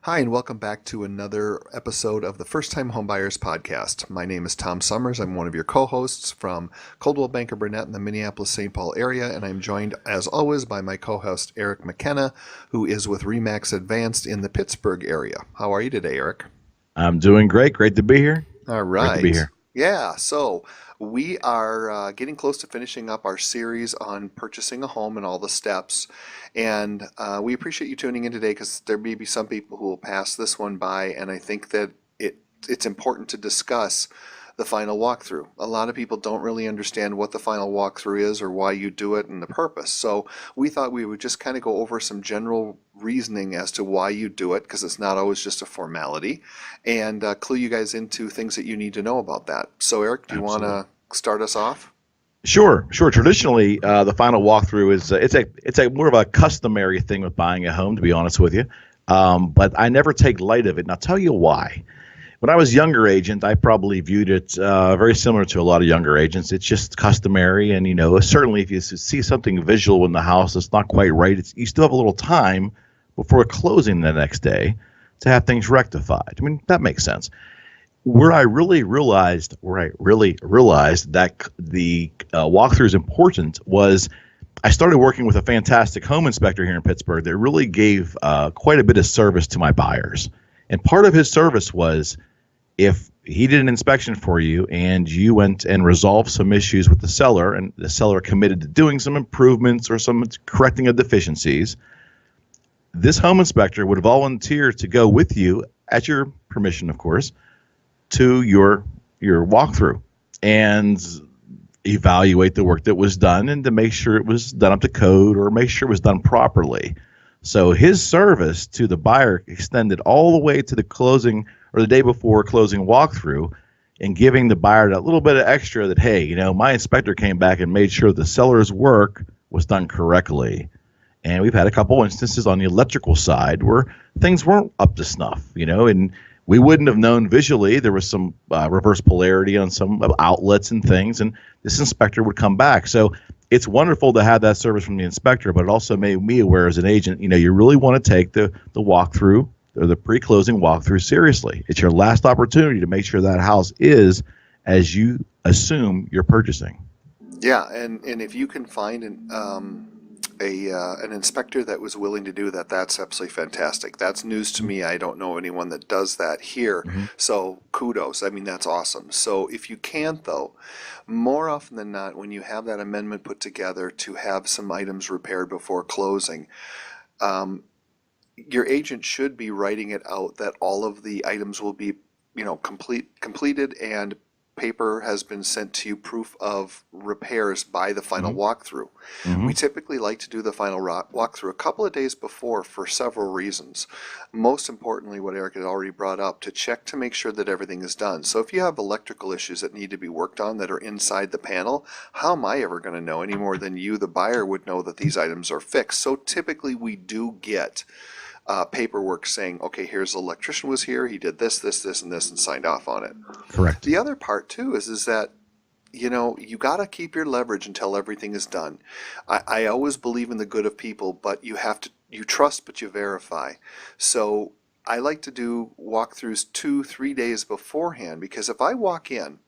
Hi, and welcome back to another episode of the First Time Homebuyers Podcast. My name is Tom Sommers. I'm one of your co-hosts from Coldwell Banker Burnett in the Minneapolis-St. Paul area, and I'm joined, as always, by my co-host Eric McKenna, who is with Remax Advanced in the Pittsburgh area. How are you today, Eric? I'm doing great. Great to be here. All Great to right. be here. Yeah, so we are getting close to finishing up our series on purchasing a home and all the steps. And we appreciate you tuning in today because there may be some people who will pass this one by. And I think that it's important to discuss the final walkthrough. A lot of people don't really understand what the final walkthrough is or why you do it and the purpose. So we thought we would just kind of go over some general reasoning as to why you do it, because it's not always just a formality, and clue you guys into things that you need to know about that. So Eric, do you want to start us off? Sure. Traditionally, the final walkthrough is it's a more of a customary thing with buying a home, to be honest with you. But I never take light of it, and I'll tell you why. When I was a younger agent, I probably viewed it very similar to a lot of younger agents. It's just customary, and certainly if you see something visual in the house that's not quite right, you still have a little time before closing the next day to have things rectified. I mean, that makes sense. Where I really realized that the walkthrough is important was I started working with a fantastic home inspector here in Pittsburgh that really gave quite a bit of service to my buyers. And part of his service was if he did an inspection for you and you went and resolved some issues with the seller and the seller committed to doing some improvements or some correcting of deficiencies, this home inspector would volunteer to go with you, at your permission, of course, to your walkthrough and evaluate the work that was done and to make sure it was done up to code or make sure it was done properly. So his service to the buyer extended all the way to the closing or the day before closing walkthrough, and giving the buyer that little bit of extra that, hey, my inspector came back and made sure the seller's work was done correctly. And we've had a couple instances on the electrical side where things weren't up to snuff, and we wouldn't have known visually. There was some reverse polarity on some outlets and things, and this inspector would come back. So it's wonderful to have that service from the inspector, but it also made me aware as an agent, you really want to take the walkthrough or the pre-closing walkthrough seriously. It's your last opportunity to make sure that house is as you assume you're purchasing. Yeah, and if you can find an inspector that was willing to do that, that's absolutely fantastic. That's news to me. I don't know anyone that does that here. Mm-hmm. So kudos. I mean, that's awesome. So if you can't, though, more often than not, when you have that amendment put together to have some items repaired before closing, your agent should be writing it out that all of the items will be, completed, and paper has been sent to you, proof of repairs by the final walkthrough. Mm-hmm. We typically like to do the final walkthrough a couple of days before for several reasons. Most importantly, what Eric had already brought up, to check to make sure that everything is done. So if you have electrical issues that need to be worked on that are inside the panel, how am I ever going to know any more than you, the buyer, would know that these items are fixed? So typically we do get paperwork saying, okay, here's the electrician was here, he did this, and this, and signed off on it. Correct. The other part too is that you got to keep your leverage until everything is done. I always believe in the good of people, but you trust, but you verify. So I like to do walkthroughs 2-3 days beforehand, because if I walk in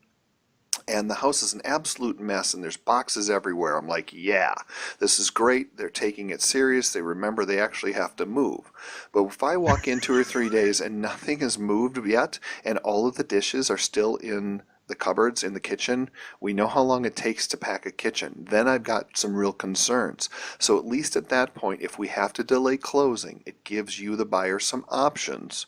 and the house is an absolute mess and there's boxes everywhere, I'm like, yeah, this is great. They're taking it serious. They remember they actually have to move. But if I walk in 2 or 3 days and nothing has moved yet, and all of the dishes are still in the cupboards in the kitchen, we know how long it takes to pack a kitchen. Then I've got some real concerns. So at least at that point, if we have to delay closing, it gives you, the buyer, some options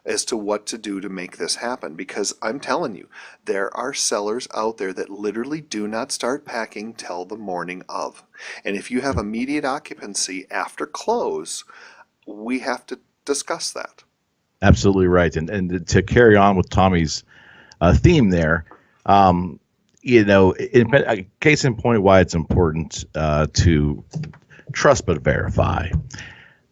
as to what to do to make this happen. Because I'm telling you, there are sellers out there that literally do not start packing till the morning of. And if you have immediate occupancy after close, we have to discuss that. Absolutely right. And to carry on with Tommy's theme there, case in point why it's important to trust but verify.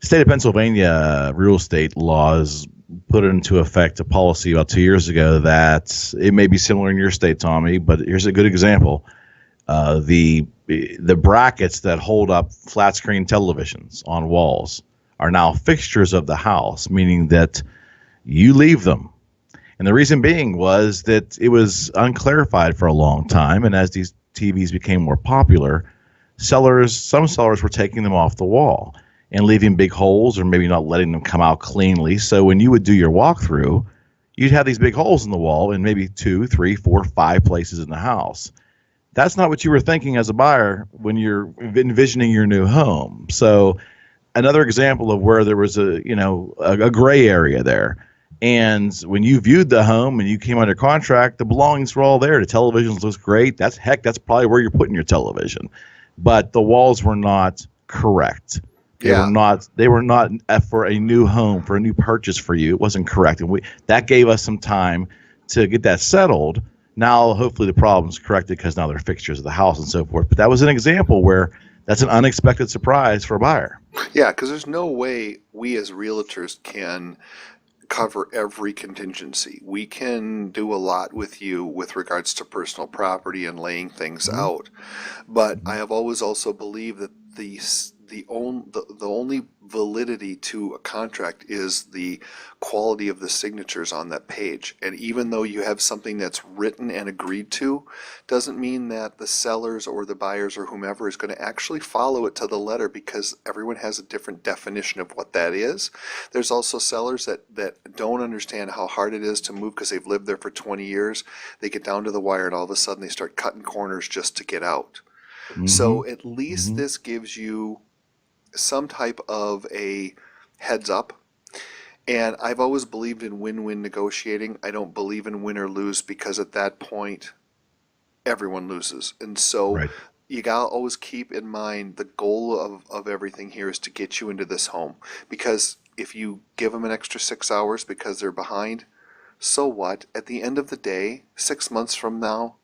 State of Pennsylvania real estate laws put into effect a policy about 2 years ago that it may be similar in your state, Tommy, but here's a good example. The brackets that hold up flat screen televisions on walls are now fixtures of the house, meaning that you leave them. And the reason being was that it was unclarified for a long time. And as these TVs became more popular, some sellers were taking them off the wall and leaving big holes or maybe not letting them come out cleanly. So when you would do your walkthrough, you'd have these big holes in the wall in maybe 2, 3, 4, 5 places in the house. That's not what you were thinking as a buyer when you're envisioning your new home. So another example of where there was a gray area there. And when you viewed the home and you came under contract, the belongings were all there. The television looks great. That's probably where you're putting your television. But the walls were not correct. They were not for a new home, for a new purchase for you. It wasn't correct. And that gave us some time to get that settled. Now, hopefully the problem's corrected because now they're fixtures of the house and so forth. But that was an example where that's an unexpected surprise for a buyer. Yeah, because there's no way we as realtors can cover every contingency. We can do a lot with you with regards to personal property and laying things out. But I have always also believed that the only validity to a contract is the quality of the signatures on that page. And even though you have something that's written and agreed to, doesn't mean that the sellers or the buyers or whomever is going to actually follow it to the letter, because everyone has a different definition of what that is. There's also sellers that don't understand how hard it is to move because they've lived there for 20 years. They get down to the wire and all of a sudden they start cutting corners just to get out. So at least this gives you some type of a heads up. And I've always believed in win-win negotiating. I don't believe in win or lose, because at that point, everyone loses. And so you gotta always keep in mind the goal of everything here is to get you into this home. Because if you give them an extra 6 hours because they're behind, so what? At the end of the day, 6 months from now,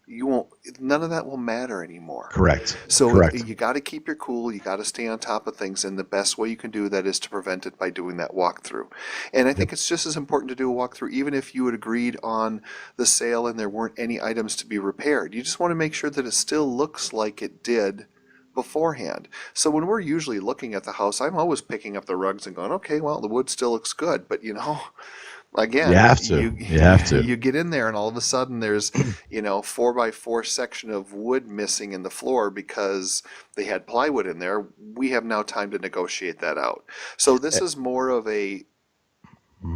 none of that will matter anymore. Correct. So you got to keep your cool. You got to stay on top of things. And the best way you can do that is to prevent it by doing that walkthrough. And I think it's just as important to do a walkthrough, even if you had agreed on the sale and there weren't any items to be repaired. You just want to make sure that it still looks like it did beforehand. So when we're usually looking at the house, I'm always picking up the rugs and going, okay, well, the wood still looks good. But again, you have to. You get in there and all of a sudden there's 4x4 section of wood missing in the floor because they had plywood in there. We have now time to negotiate that out. So this is more of a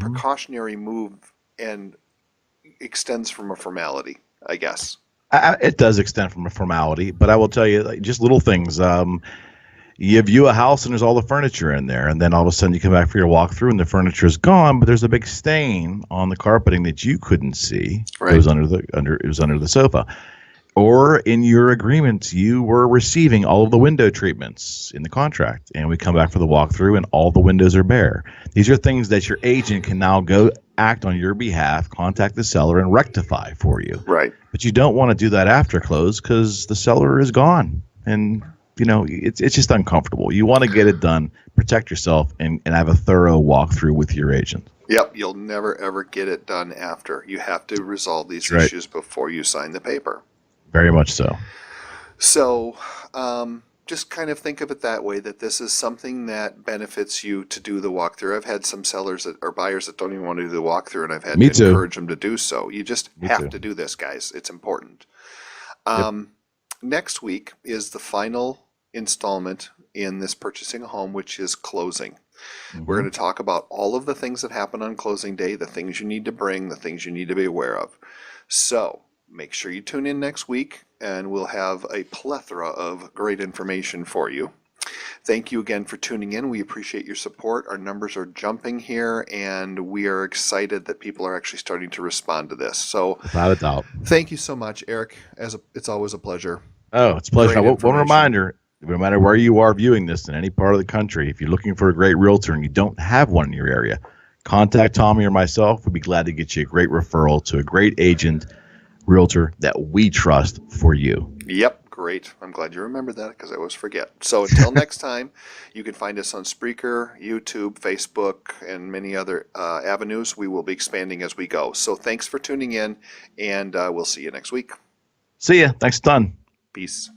precautionary move and extends from a formality, I guess. It does extend from a formality, but I will tell you, just little things. You view a house and there's all the furniture in there, and then all of a sudden you come back for your walkthrough and the furniture is gone, but there's a big stain on the carpeting that you couldn't see. It was under the sofa. Or in your agreement, you were receiving all of the window treatments in the contract, and we come back for the walkthrough and all the windows are bare. These are things that your agent can now go act on your behalf, contact the seller, and rectify for you. Right. But you don't want to do that after close because the seller is gone, and it's just uncomfortable. You want to get it done, protect yourself, and have a thorough walkthrough with your agent. Yep, you'll never ever get it done after. You have to resolve these issues before you sign the paper. Very much so. So just kind of think of it that way, that this is something that benefits you to do the walkthrough. I've had some sellers or buyers that don't even want to do the walkthrough, and I've had to encourage them to do so. You just have to do this, guys. It's important. Next week is the final installment in this purchasing a home, which is closing. We're going to talk about all of the things that happen on closing day, the things you need to bring, the things you need to be aware of. So make sure you tune in next week, and we'll have a plethora of great information for you. Thank you again for tuning in. We appreciate your support. Our numbers are jumping here, and we are excited that people are actually starting to respond to this. So, without a doubt. Thank you so much, Eric. It's always a pleasure. Oh, it's a pleasure. Now, one reminder, no matter where you are viewing this in any part of the country, if you're looking for a great realtor and you don't have one in your area, contact Tommy or myself. We'd be glad to get you a great referral to a great agent, realtor that we trust for you. Yep, great. I'm glad you remembered that because I always forget. So until next time, you can find us on Spreaker, YouTube, Facebook, and many other avenues. We will be expanding as we go. So thanks for tuning in, and we'll see you next week. See ya. Thanks a ton. Peace.